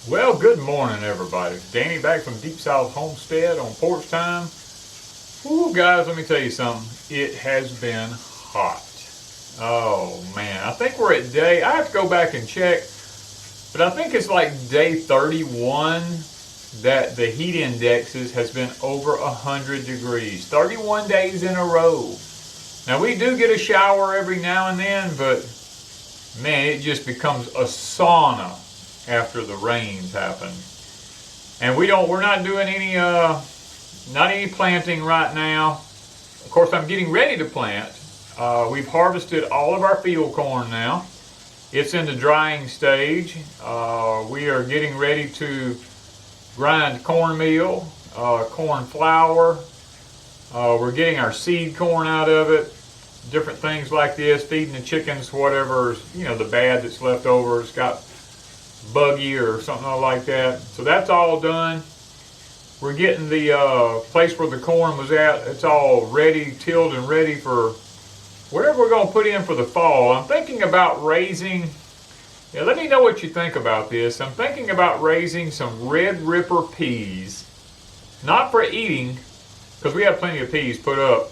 Well, good morning, everybody. Danny back from Deep South Homestead on Porch Time. Ooh, guys, let me tell you something. It has been hot. Oh, man. I think we're at I have to go back and check, but I think it's like day 31 that the heat indexes has been over 100 degrees. 31 days in a row. Now, we do get a shower every now and then, but, man, it just becomes a sauna after the rains happen. And we're not doing not any planting right now. Of course, I'm getting ready to plant. We've harvested all of our field corn now. It's in the drying stage. We are getting ready to grind cornmeal, corn flour. We're getting our seed corn out of it. Different things like this, feeding the chickens whatever, the bad that's left over. It's got buggy or something like that. So that's all done. We're getting the place where the corn was at, it's all ready, tilled and ready for whatever we're going to put in for the fall. I'm thinking about raising, let me know what you think about this. I'm thinking about raising some Red Ripper peas. Not for eating, because we have plenty of peas put up,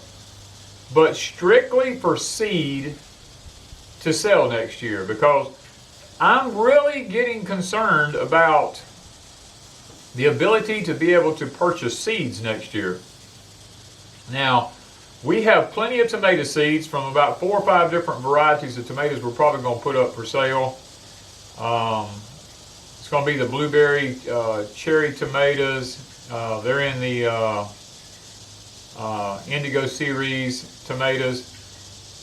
but strictly for seed to sell next year, because I'm really getting concerned about the ability to be able to purchase seeds next year. Now, we have plenty of tomato seeds from about 4 or 5 different varieties of tomatoes we're probably going to put up for sale. It's going to be the blueberry cherry tomatoes. They're in the Indigo series tomatoes.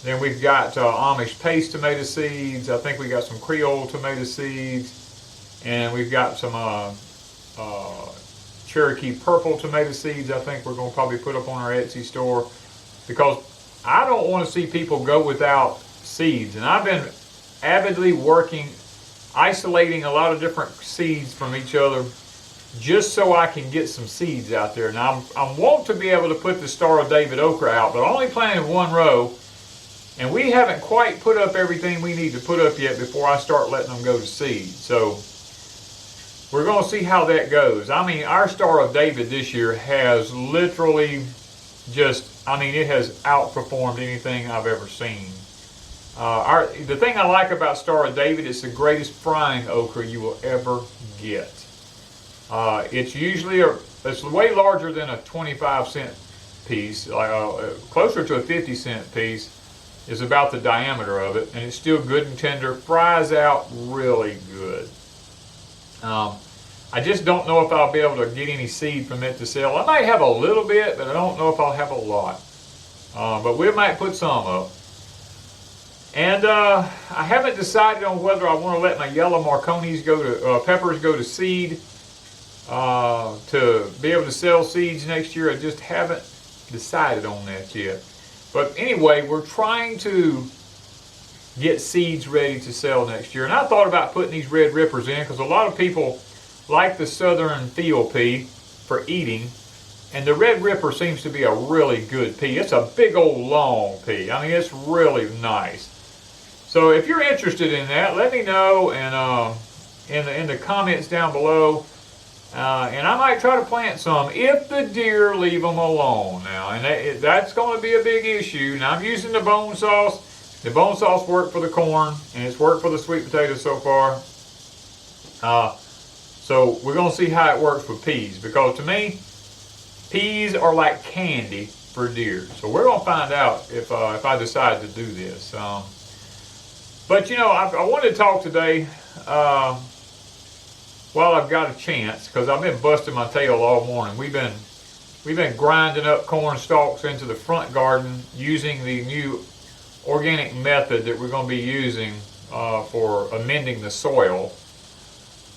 Then we've got Amish paste tomato seeds. I think we got some Creole tomato seeds. And we've got some Cherokee purple tomato seeds I think we're going to probably put up on our Etsy store. Because I don't want to see people go without seeds. And I've been avidly working, isolating a lot of different seeds from each other, just so I can get some seeds out there. Now, I want to be able to put the Star of David okra out, but I only planted 1 row. And we haven't quite put up everything we need to put up yet before I start letting them go to seed. So we're going to see how that goes. I mean, our Star of David this year has literally it has outperformed anything I've ever seen. The thing I like about Star of David, it's the greatest frying okra you will ever get. It's usually it's way larger than a 25-cent piece, closer to a 50-cent piece. Is about the diameter of it, and it's still good and tender, fries out really good. I just don't know if I'll be able to get any seed from it to sell. I might have a little bit, but I don't know if I'll have a lot. But we might put some up. And I haven't decided on whether I want to let my yellow Marconis peppers go to seed to be able to sell seeds next year. I just haven't decided on that yet. But anyway, we're trying to get seeds ready to sell next year. And I thought about putting these Red Rippers in because a lot of people like the Southern field pea for eating. And the Red Ripper seems to be a really good pea. It's a big old long pea. I mean, it's really nice. So if you're interested in that, let me know in the comments down below. And I might try to plant some if the deer leave them alone now. And that's going to be a big issue. Now I'm using the bone sauce. The bone sauce worked for the corn, and it's worked for the sweet potatoes so far. So we're going to see how it works with peas. Because to me, peas are like candy for deer. So we're going to find out if I decide to do this. But I wanted to talk today while I've got a chance, because I've been busting my tail all morning. We've been grinding up corn stalks into the front garden using the new organic method that we're going to be using for amending the soil,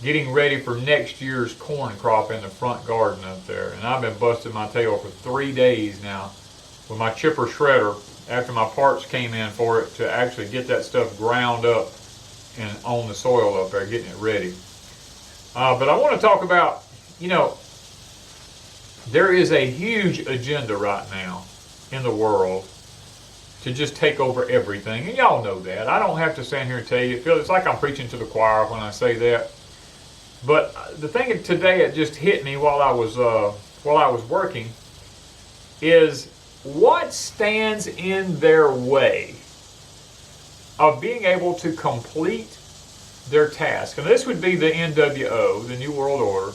getting ready for next year's corn crop in the front garden up there. And I've been busting my tail for 3 days now with my chipper shredder after my parts came in for it to actually get that stuff ground up and on the soil up there, getting it ready. But I want to talk about, there is a huge agenda right now in the world to just take over everything. And y'all know that. I don't have to stand here and tell you. It's like I'm preaching to the choir when I say that. But the thing today it just hit me while I was working is what stands in their way of being able to complete their task. And this would be the NWO, the New World Order.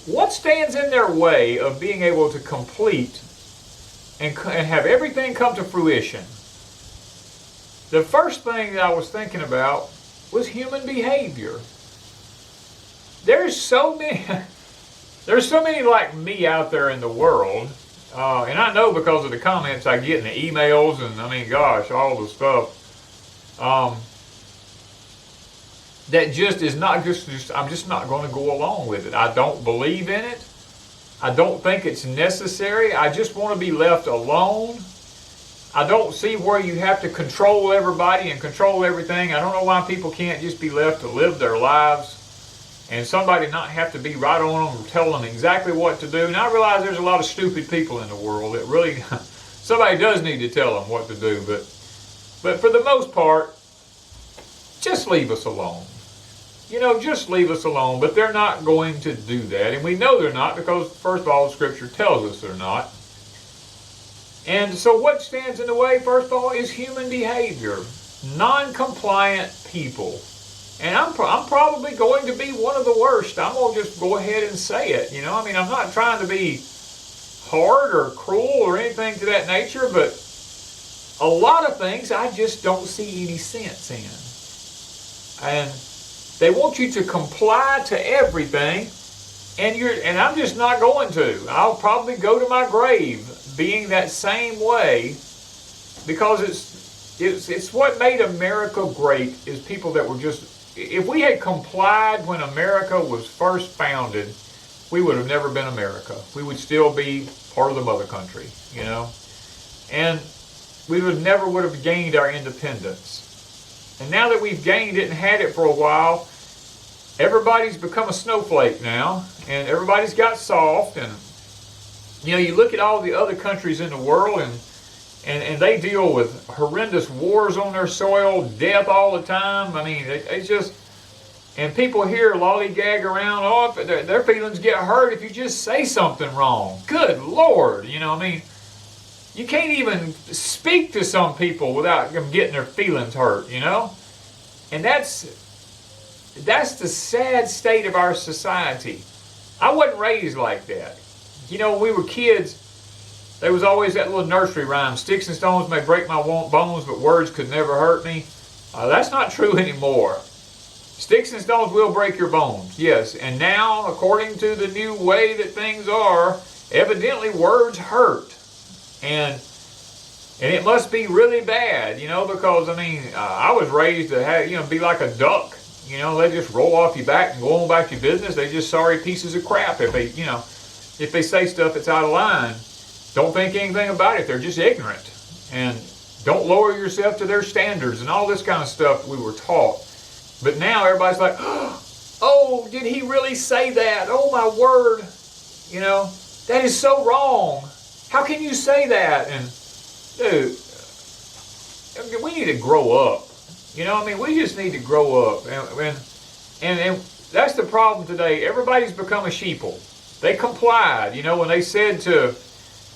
What stands in their way of being able to complete and have everything come to fruition? The first thing that I was thinking about was human behavior. There's so many like me out there in the world, and I know because of the comments I get in the emails, and I mean, gosh, all the stuff. That just is not I'm just not going to go along with it. I don't believe in it. I don't think it's necessary. I just want to be left alone. I don't see where you have to control everybody and control everything. I don't know why people can't just be left to live their lives and somebody not have to be right on them or tell them exactly what to do. And I realize there's a lot of stupid people in the world that really, somebody does need to tell them what to do. But for the most part, just leave us alone. Just leave us alone. But they're not going to do that. And we know they're not because, first of all, Scripture tells us they're not. And so what stands in the way, first of all, is human behavior. Non-compliant people. And I'm probably going to be one of the worst. I'm going to just go ahead and say it. I'm not trying to be hard or cruel or anything to that nature, but a lot of things I just don't see any sense in. And they want you to comply to everything, and I'm just not going to. I'll probably go to my grave being that same way, because it's what made America great is people that were just, if we had complied when America was first founded, we would have never been America. We would still be part of the mother country, and we would have gained our independence. And now that we've gained it and had it for a while, everybody's become a snowflake now, and everybody's got soft. And you look at all the other countries in the world, and they deal with horrendous wars on their soil, death all the time. I mean, they just, and people here lollygag around. Oh, their feelings get hurt if you just say something wrong. Good Lord, you can't even speak to some people without them getting their feelings hurt, And that's the sad state of our society. I wasn't raised like that. When we were kids, there was always that little nursery rhyme, sticks and stones may break my bones, but words could never hurt me. That's not true anymore. Sticks and stones will break your bones, yes. And now, according to the new way that things are, evidently words hurt. And it must be really bad, because, I was raised to have, be like a duck. They just roll off your back and go on about your business. They're just sorry pieces of crap if they say stuff that's out of line. Don't think anything about it. They're just ignorant. And don't lower yourself to their standards and all this kind of stuff we were taught. But now everybody's like, oh, did he really say that? Oh, my word. That is so wrong. How can you say that? And, dude, we need to grow up. We just need to grow up. And that's the problem today. Everybody's become a sheeple. They complied. When they said to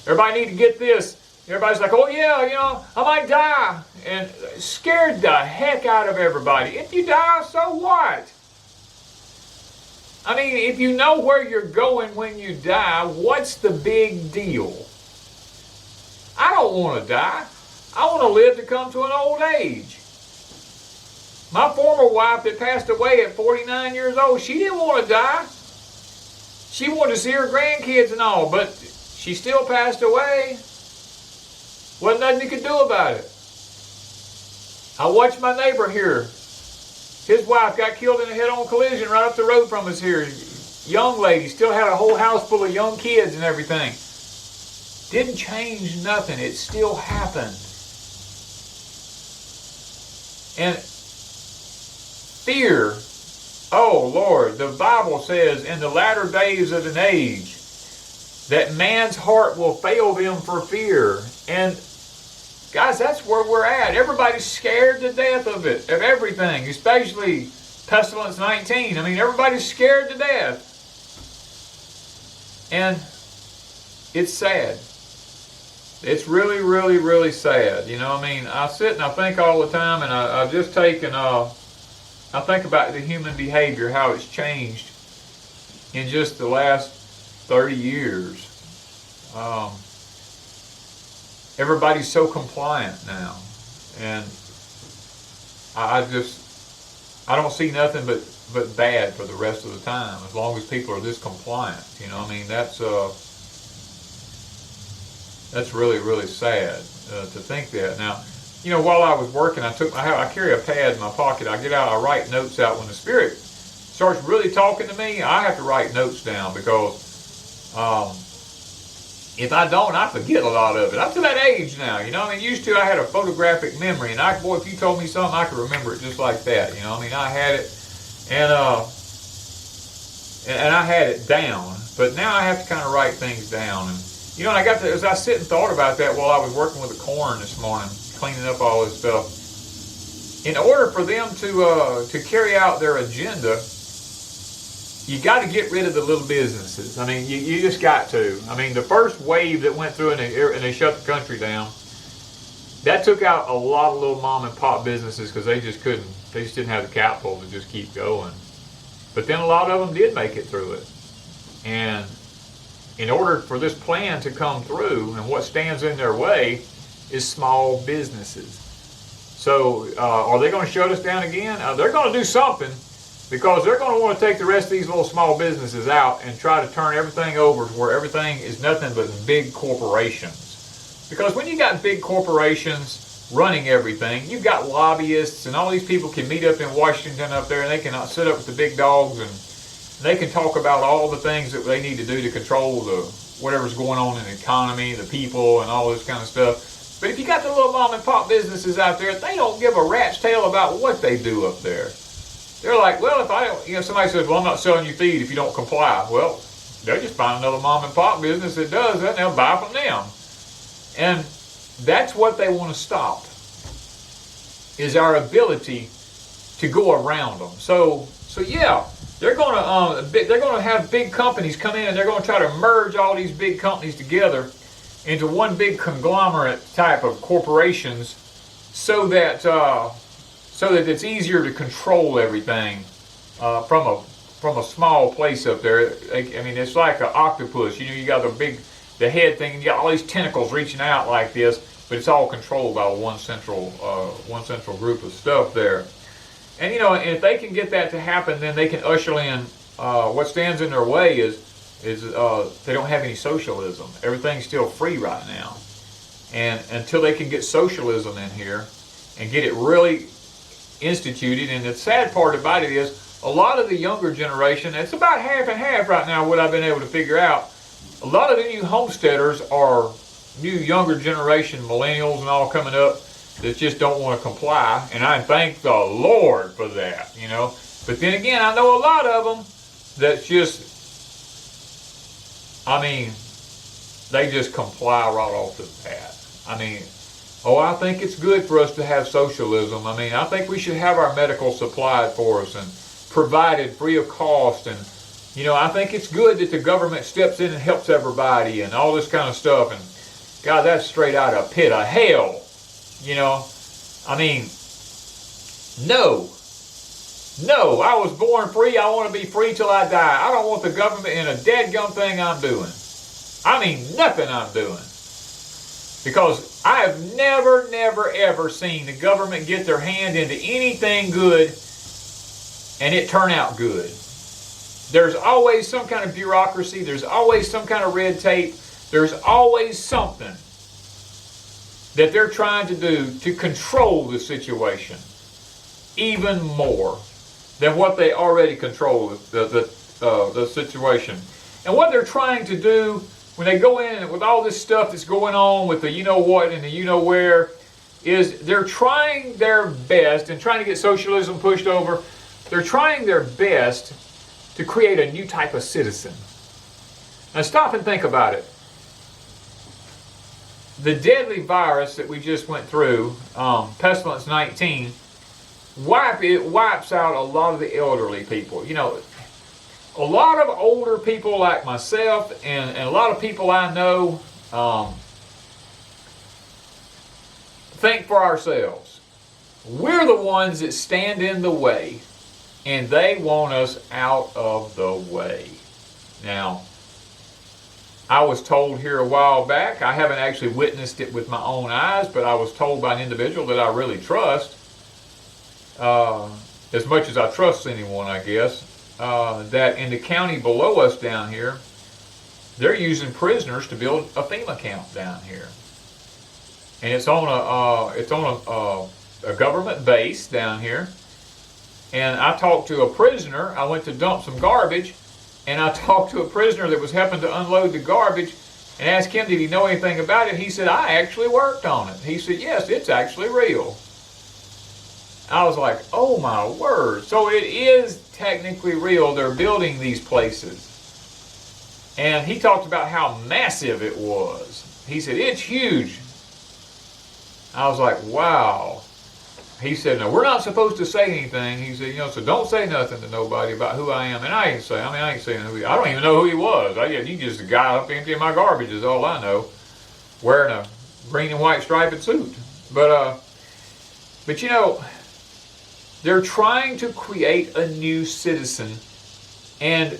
everybody need to get this, everybody's like, oh yeah, I might die. And scared the heck out of everybody. If you die, so what? If you know where you're going when you die, what's the big deal? I don't want to die. I want to live to come to an old age. My former wife that passed away at 49 years old, she didn't want to die. She wanted to see her grandkids and all, but she still passed away. Wasn't nothing you could do about it. I watched my neighbor here. His wife got killed in a head-on collision right up the road from us here. Young lady, still had a whole house full of young kids and everything. Didn't change nothing. It still happened. And fear. Oh, Lord, the Bible says in the latter days of an age that man's heart will fail them for fear. And guys, that's where we're at. Everybody's scared to death of it, of everything, especially Pestilence 19. I mean, everybody's scared to death. And it's sad. It's really, really, really sad. You know, I mean, I sit and I think all the time, and I've just taken, I think about the human behavior, how it's changed in just the last 30 years. Everybody's so compliant now. And I don't see nothing but bad for the rest of the time, as long as people are this compliant. You know, I mean, that's really, really sad to think that. Now, you know, while I was working, I carry a pad in my pocket. I get out, I write notes out. When the Spirit starts really talking to me, I have to write notes down, because if I don't, I forget a lot of it. I'm to that age now, you know. I mean, used to, I had a photographic memory, and boy, if you told me something, I could remember it just like that. You know, I mean, I had it, and I had it down. But now I have to kind of write things down, and you know, and as I sit and thought about that while I was working with the corn this morning, cleaning up all this stuff. In order for them to carry out their agenda, you got to get rid of the little businesses. I mean, you just got to. I mean, the first wave that went through and they shut the country down, that took out a lot of little mom and pop businesses, because they just didn't have the capital to just keep going. But then a lot of them did make it through it. And in order for this plan to come through, and what stands in their way is small businesses. So are they going to shut us down again? They're going to do something, because they're going to want to take the rest of these little small businesses out and try to turn everything over to where everything is nothing but big corporations. Because when you got big corporations running everything, you've got lobbyists, and all these people can meet up in Washington up there, and they can sit up with the big dogs, and they can talk about all the things that they need to do to control whatever's going on in the economy, the people, and all this kind of stuff. But if you got the little mom and pop businesses out there, they don't give a rat's tail about what they do up there. They're like, well, if I don't, you know, somebody says, well, I'm not selling you feed if you don't comply. Well, they'll just find another mom and pop business that does that, and they'll buy from them. And that's what they want to stop, is our ability to go around them. So yeah, they're going to have big companies come in, and they're going to try to merge all these big companies together into one big conglomerate type of corporations, so that it's easier to control everything from a small place up there. I mean, it's like an octopus. You know, you got the head thing, and you got all these tentacles reaching out like this, but it's all controlled by one central group of stuff there. And you know, and if they can get that to happen, then they can usher in what stands in their way is they don't have any socialism. Everything's still free right now, and until they can get socialism in here and get it really instituted. And the sad part about it is, a lot of the younger generation, it's about half and half right now, what I've been able to figure out. A lot of the new homesteaders are new younger generation millennials and all coming up that just don't want to comply, and I thank the Lord for that, you know. But then again, I know a lot of them that's just, I mean, they just comply right off the bat. I mean, I think it's good for us to have socialism. I mean, I think we should have our medical supplied for us and provided free of cost. And, you know, I think it's good that the government steps in and helps everybody and all this kind of stuff. And, God, that's straight out of a pit of hell. You know, I mean, no, I was born free. I want to be free till I die. I don't want the government in a dadgum thing I'm doing. I mean, nothing I'm doing. Because I have never, ever seen the government get their hand into anything good and it turn out good. There's always some kind of bureaucracy. There's always some kind of red tape. There's always something that they're trying to do to control the situation even more than what they already control the situation. And what they're trying to do when they go in with all this stuff that's going on with the you-know-what and the you-know-where is they're trying their best and trying to get socialism pushed over. They're trying their best to create a new type of citizen. Now stop and think about it. The deadly virus that we just went through, Pestilence 19, wipes out a lot of the elderly people. You know, a lot of older people like myself and a lot of people I know think for ourselves. We're the ones that stand in the way, and they want us out of the way. Now, I was told here a while back, I haven't actually witnessed it with my own eyes, but I was told by an individual that I really trust, as much as I trust anyone, I guess, that in the county below us down here, they're using prisoners to build a FEMA camp down here. And it's on a government base down here. And I talked to a prisoner. I went to dump some garbage, and I talked to a prisoner that was helping to unload the garbage and asked him, did he know anything about it? He said, I actually worked on it. He said, yes, it's actually real. I was like, oh my word. So it is technically real. They're building these places. And he talked about how massive it was. He said, it's huge. I was like, wow. He said, no, we're not supposed to say anything. He said, you know, so don't say nothing to nobody about who I am. And I ain't saying who he is. I don't even know who he was. He just a guy up emptying my garbage is all I know, wearing a green and white striped suit. But you know, they're trying to create a new citizen, and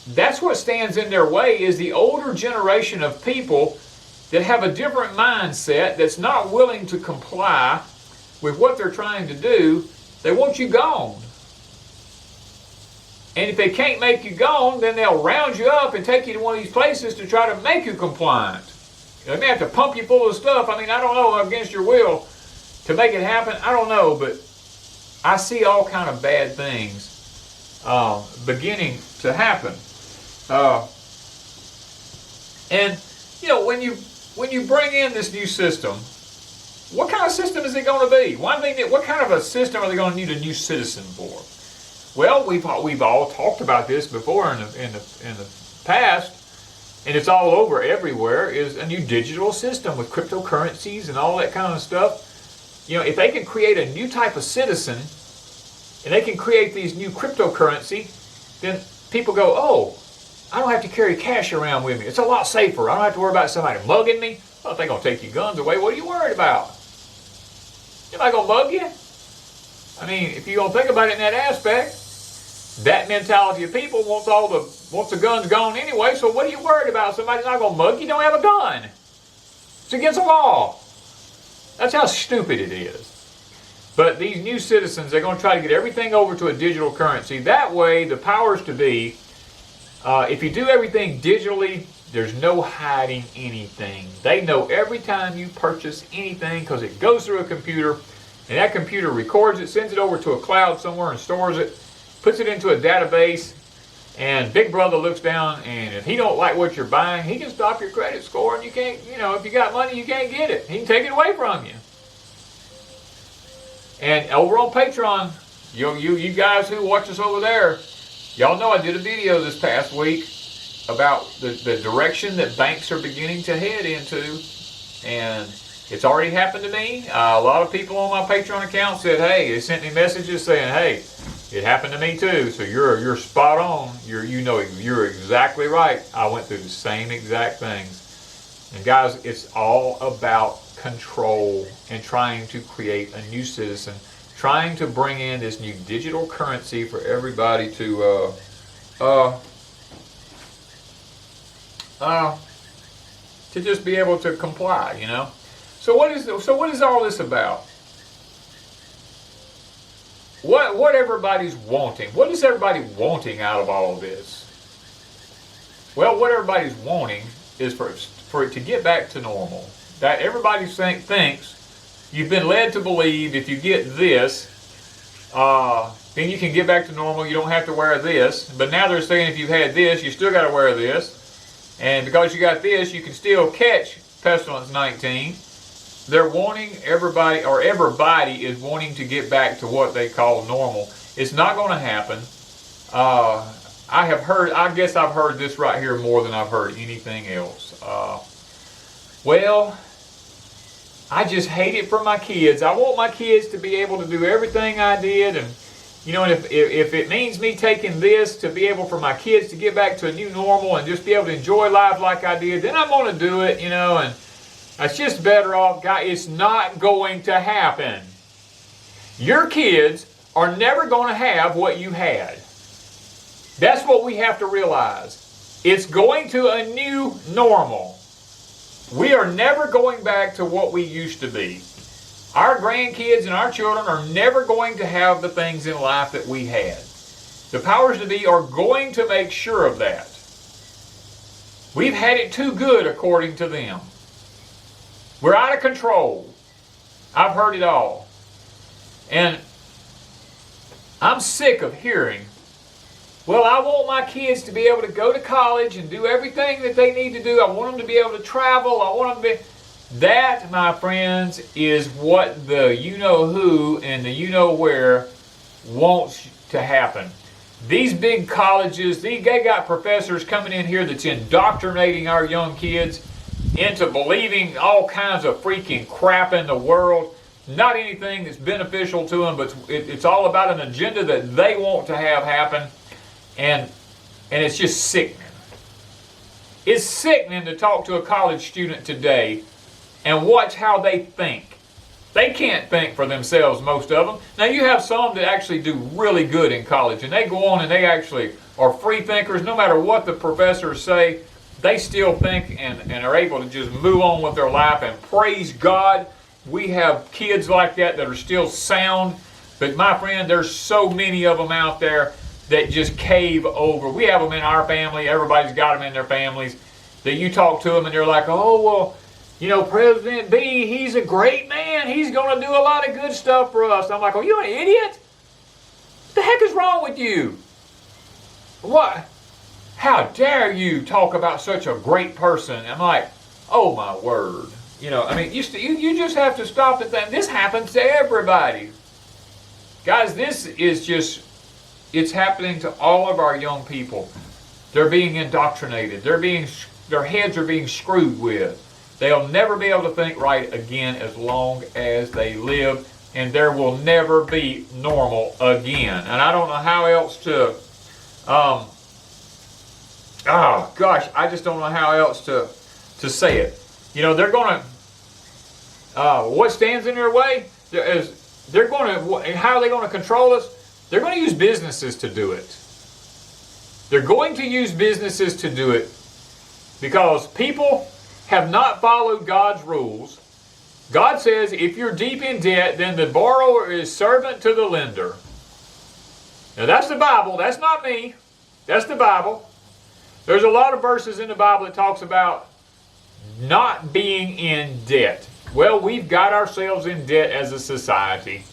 that's what stands in their way is the older generation of people that have a different mindset, that's not willing to comply with what they're trying to do. They want you gone. And if they can't make you gone, then they'll round you up and take you to one of these places to try to make you compliant. They may have to pump you full of stuff. I mean, I don't know, against your will to make it happen. I don't know, but I see all kind of bad things beginning to happen. And, you know, when you bring in this new system, what kind of system is it going to be? One thing, what kind of a system are they going to need a new citizen for? Well, we've all talked about this before in the past, and it's all over everywhere, is a new digital system with cryptocurrencies and all that kind of stuff. You know, if they can create a new type of citizen, and they can create these new cryptocurrency, then people go, oh, I don't have to carry cash around with me. It's a lot safer. I don't have to worry about somebody mugging me. Well, if they're going to take your guns away, what are you worried about? Anybody going to mug you? I mean, if you're going to think about it in that aspect, that mentality of people wants the guns gone anyway, so what are you worried about? Somebody's not going to mug you. You don't have a gun. It's against the law. That's how stupid it is. But these new citizens, they're going to try to get everything over to a digital currency. That way, the powers to be, if you do everything digitally, there's no hiding anything. They know every time you purchase anything because it goes through a computer, and that computer records it, sends it over to a cloud somewhere and stores it, puts it into a database, and Big Brother looks down, and if he don't like what you're buying, he can stop your credit score, and you can't, you know, if you got money, you can't get it. He can take it away from you. And over on Patreon, you guys who watch us over there, y'all know I did a video this past week about the direction that banks are beginning to head into, and it's already happened to me. A lot of people on my Patreon account said, hey, they sent me messages saying, hey, it happened to me too, so you're spot on. You're exactly right. I went through the same exact things. And guys, it's all about control and trying to create a new citizen, trying to bring in this new digital currency for everybody to just be able to comply, you know. So what is all this about? What everybody's wanting? What is everybody wanting out of all of this? Well, what everybody's wanting is for it to get back to normal. That everybody thinks, you've been led to believe if you get this, then you can get back to normal. You don't have to wear this. But now they're saying if you've had this, you still got to wear this. And because you got this, you can still catch Pestilence 19. They're wanting everybody is wanting to get back to what they call normal. It's not going to happen. I guess I've heard this right here more than I've heard anything else. Well, I just hate it for my kids. I want my kids to be able to do everything I did, and and if it means me taking this to be able for my kids to get back to a new normal and just be able to enjoy life like I did, then I'm going to do it, and it's just better off, guys. It's not going to happen. Your kids are never going to have what you had. That's what we have to realize. It's going to a new normal. We are never going back to what we used to be. Our grandkids and our children are never going to have the things in life that we had. The powers that be are going to make sure of that. We've had it too good, according to them. We're out of control. I've heard it all. And I'm sick of hearing, well, I want my kids to be able to go to college and do everything that they need to do. I want them to be able to travel. I want them to be... That, my friends, is what the you-know-who and the you-know-where wants to happen. These big colleges, they got professors coming in here that's indoctrinating our young kids into believing all kinds of freaking crap in the world. Not anything that's beneficial to them, but it's all about an agenda that they want to have happen. And it's just sickening. It's sickening to talk to a college student today and watch how they think. They can't think for themselves, most of them. Now, you have some that actually do really good in college, and they go on and they actually are free thinkers. No matter what the professors say, they still think and are able to just move on with their life, and praise God, we have kids like that are still sound. But my friend, there's so many of them out there that just cave over. We have them in our family. Everybody's got them in their families. That you talk to them and they're like, oh, well, President B, he's a great man. He's going to do a lot of good stuff for us. I'm like, oh, you an idiot? What the heck is wrong with you? What? How dare you talk about such a great person? I'm like, oh, my word. You just have to stop and think. This happens to everybody. Guys, this is just, it's happening to all of our young people. They're being indoctrinated. Their heads are being screwed with. They'll never be able to think right again as long as they live, and there will never be normal again. And I don't know how else to, I just don't know how else to say it. They're going to, what stands in their way? How are they going to control us? They're going to use businesses to do it. They're going to use businesses to do it because people have not followed God's rules. God says if you're deep in debt, then the borrower is servant to the lender. Now that's the Bible. That's not me. That's the Bible. There's a lot of verses in the Bible that talks about not being in debt. Well, we've got ourselves in debt as a society.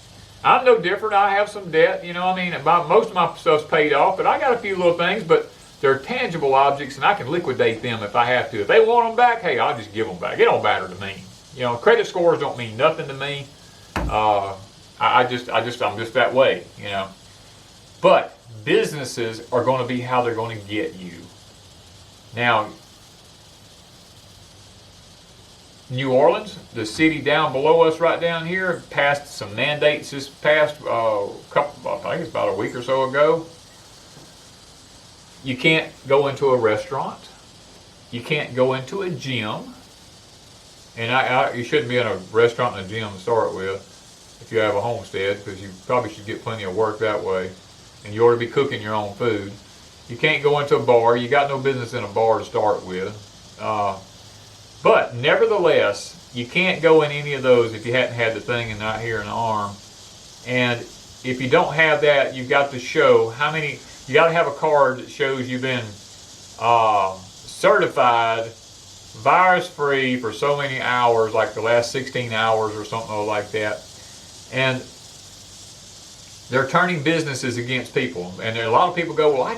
I'm no different. I have some debt. Most of my stuff's paid off, but I got a few little things, but they're tangible objects, and I can liquidate them if I have to. If they want them back, hey, I'll just give them back. It don't matter to me. Credit scores don't mean nothing to me. I'm just that way. But businesses are going to be how they're going to get you. Now, New Orleans, the city down below us, right down here, passed some mandates this past I think it's about a week or so ago. You can't go into a restaurant. You can't go into a gym. And you shouldn't be in a restaurant and a gym to start with if you have a homestead, because you probably should get plenty of work that way. And you ought to be cooking your own food. You can't go into a bar. You got no business in a bar to start with. But nevertheless, you can't go in any of those if you hadn't had the thing and not here in the arm. And if you don't have that, you've got to show how many. You got to have a card that shows you've been certified virus-free for so many hours, like the last 16 hours or something like that. And they're turning businesses against people. And a lot of people go, well, I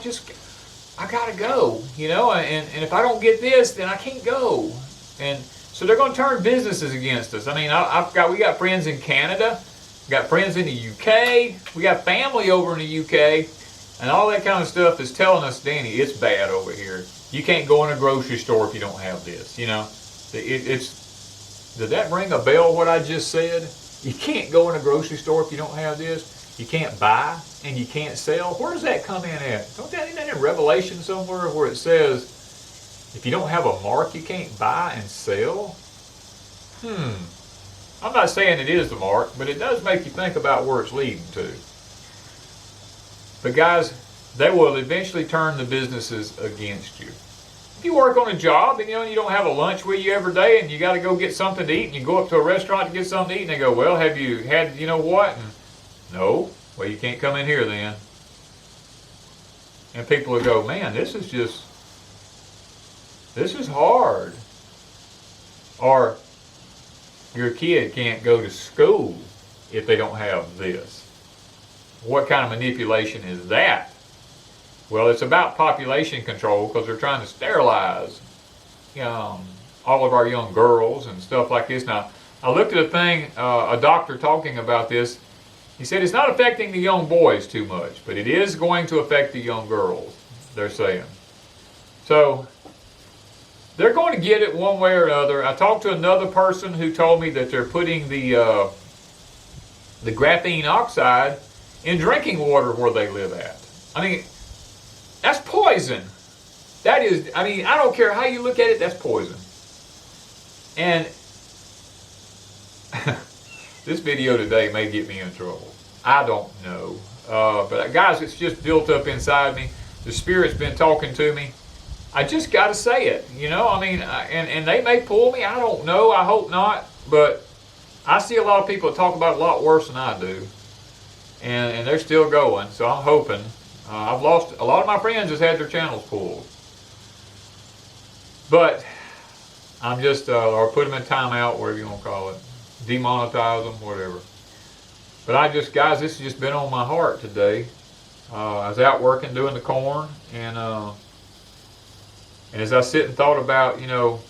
got to go, and if I don't get this, then I can't go. And so they're going to turn businesses against us. We got friends in Canada, we got friends in the UK, we got family over in the UK. And all that kind of stuff is telling us, Danny, it's bad over here. You can't go in a grocery store if you don't have this. Did that ring a bell, what I just said? You can't go in a grocery store if you don't have this. You can't buy and you can't sell. Where does that come in at? Isn't that in Revelation somewhere where it says, if you don't have a mark, you can't buy and sell? I'm not saying it is the mark, but it does make you think about where it's leading to. But guys, they will eventually turn the businesses against you. If you work on a job and you don't have a lunch with you every day and you got to go get something to eat and you go up to a restaurant to get something to eat and they go, well, have you had you know what? And, no. Well, you can't come in here then. And people will go, man, this is hard. Or your kid can't go to school if they don't have this. What kind of manipulation is that? Well, it's about population control because they're trying to sterilize all of our young girls and stuff like this. Now, I looked at a thing, a doctor talking about this. He said it's not affecting the young boys too much, but it is going to affect the young girls, they're saying. So, they're going to get it one way or another. I talked to another person who told me that they're putting the graphene oxide in drinking water where they live at. I mean, that's poison. That is, I mean, I don't care how you look at it, that's poison. And this video today may get me in trouble. I don't know. But guys, it's just built up inside me. The Spirit's been talking to me. I just got to say it, you know. I mean, and they may pull me. I don't know. I hope not. But I see a lot of people that talk about it a lot worse than I do. And they're still going. So I'm hoping. I've lost, a lot of my friends has had their channels pulled. But I'm just, or put them in timeout, whatever you want to call it. Demonetize them, whatever. But I just, guys, this has just been on my heart today. I was out working doing the corn, and as I sit and thought about, you know,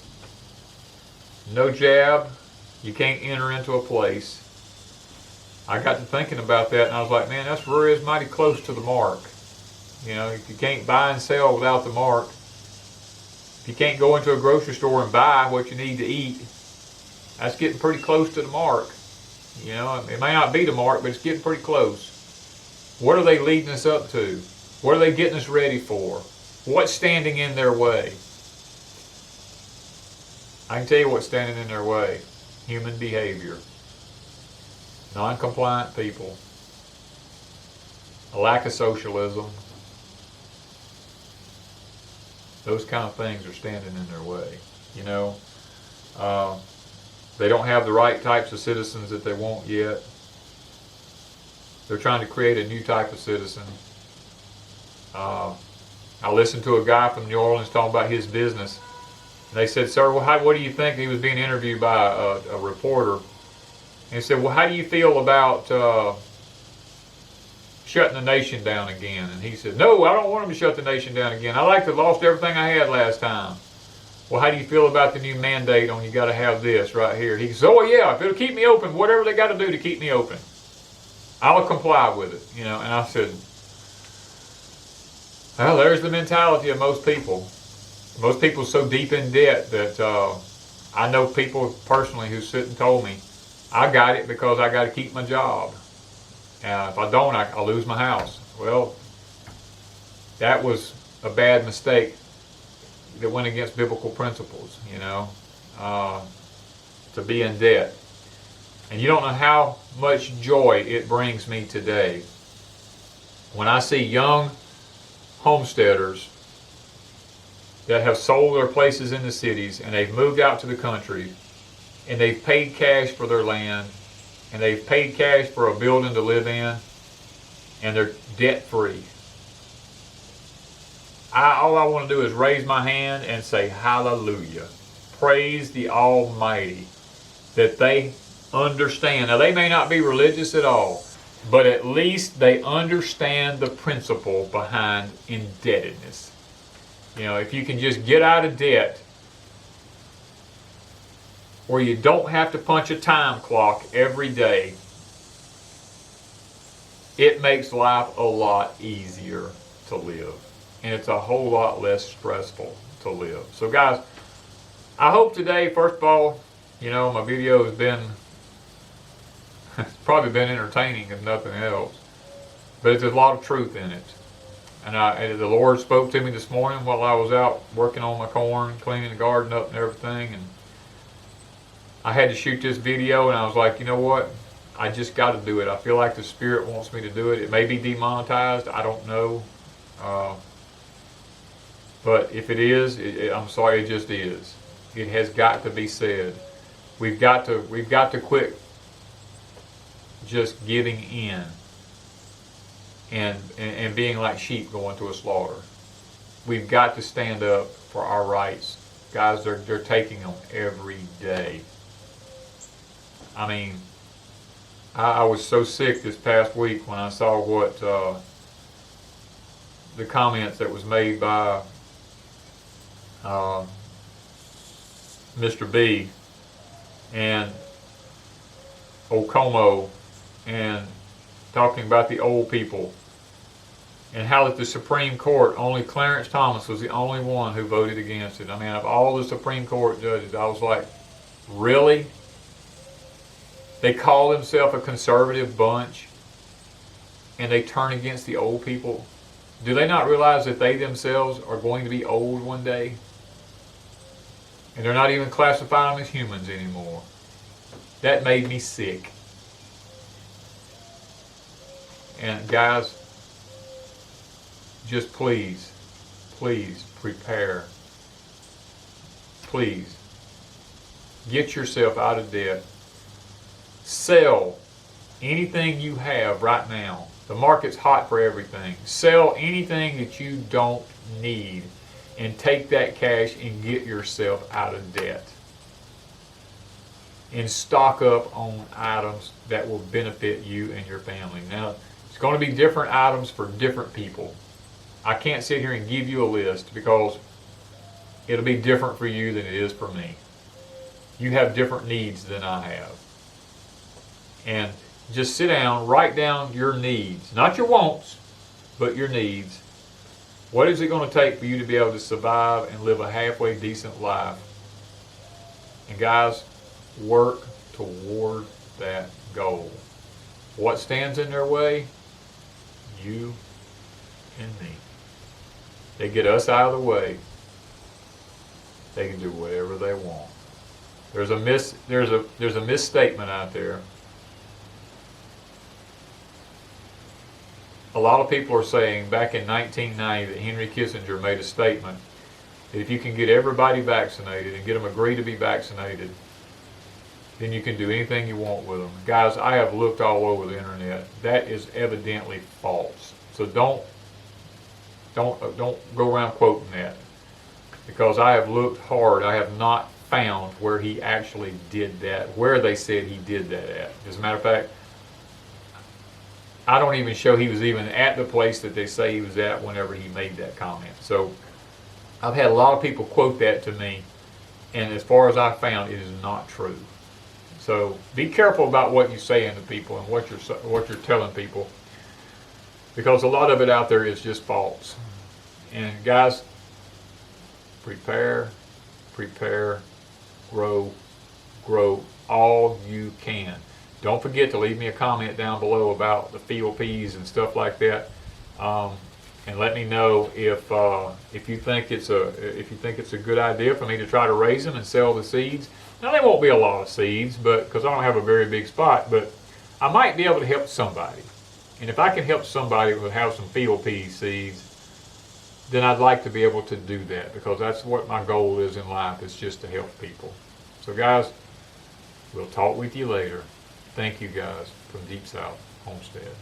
no jab, you can't enter into a place. I got to thinking about that, and I was like, man, that's really is mighty close to the mark. You know, if you can't buy and sell without the mark, if you can't go into a grocery store and buy what you need to eat, that's getting pretty close to the mark. You know, it may not be the mark, but it's getting pretty close. What are they leading us up to? What are they getting us ready for? What's standing in their way? I can tell you what's standing in their way. Human behavior. Non-compliant people. A lack of socialism. Those kind of things are standing in their way. You know, they don't have the right types of citizens that they want yet. They're trying to create a new type of citizen. I listened to a guy from New Orleans talking about his business. And they said, sir, well, what do you think? He was being interviewed by a reporter. And he said, well, how do you feel about shutting the nation down again? And he said, no, I don't want them to shut the nation down again. I like to have lost everything I had last time. Well, how do you feel about the new mandate on you got to have this right here? He said, oh, yeah, if it'll keep me open, whatever they got to do to keep me open, I'll comply with it. You know, and I said, well, there's the mentality of most people. Most people are so deep in debt that I know people personally who sit and told me, I got it because I got to keep my job. If I don't, I'll lose my house. Well, that was a bad mistake that went against biblical principles, you know, to be in debt. And you don't know how much joy it brings me today when I see young homesteaders that have sold their places in the cities and they've moved out to the country and they've paid cash for their land and they've paid cash for a building to live in and they're debt free. All I want to do is raise my hand and say hallelujah. Praise the Almighty that they understand. Now they may not be religious at all, but at least they understand the principle behind indebtedness. You know, if you can just get out of debt where you don't have to punch a time clock every day, it makes life a lot easier to live. And it's a whole lot less stressful to live. So guys, I hope today, first of all, You know, my video has been, it's probably been entertaining if nothing else. But there's a lot of truth in it. And the Lord spoke to me this morning while I was out working on my corn, cleaning the garden up and everything. And I had to shoot this video, and I was like, you know what? I just got to do it. I feel like the Spirit wants me to do it. It may be demonetized. I don't know. But if it is, I'm sorry, it just is. It has got to be said. We've got to quit just giving in and being like sheep going to a slaughter. We've got to stand up for our rights. Guys, they're taking them every day. I mean, I was so sick this past week when I saw what the comments that was made by Mr. B and Okomo, and talking about the old people, and how that the Supreme Court, only Clarence Thomas was the only one who voted against it. I mean, of all the Supreme Court judges, I was like, really? They call themselves a conservative bunch, and they turn against the old people? Do they not realize that they themselves are going to be old one day? And they're not even classifying them as humans anymore. That made me sick. And guys, just please, please prepare. Please, get yourself out of debt. Sell anything you have right now. The market's hot for everything. Sell anything that you don't need and take that cash and get yourself out of debt. And stock up on items that will benefit you and your family. Now, it's going to be different items for different people. I can't sit here and give you a list because it'll be different for you than it is for me. You have different needs than I have. And just sit down, write down your needs. Not your wants, but your needs. What is it going to take for you to be able to survive and live a halfway decent life? And guys, work toward that goal. What stands in their way? You and me. They get us out of the way. They can do whatever they want. There's a misstatement out there. A lot of people are saying back in 1990 that Henry Kissinger made a statement that if you can get everybody vaccinated and get them agree to be vaccinated, then you can do anything you want with them. Guys, I have looked all over the internet. That is evidently false. So don't go around quoting that, because I have looked hard. I have not found where he actually did that, where they said he did that at. As a matter of fact, I don't even show he was even at the place that they say he was at whenever he made that comment. So I've had a lot of people quote that to me, and as far as I found, it is not true. So be careful about what you say to people and what you're telling people, because a lot of it out there is just false. And guys, prepare, grow all you can. Don't forget to leave me a comment down below about the field peas and stuff like that, and let me know if you think it's a good idea for me to try to raise them and sell the seeds. Now, there won't be a lot of seeds, but because I don't have a very big spot, but I might be able to help somebody. And if I can help somebody who have some field pea seeds, then I'd like to be able to do that, because that's what my goal is in life, is just to help people. So guys, we'll talk with you later. Thank you guys from Deep South Homestead.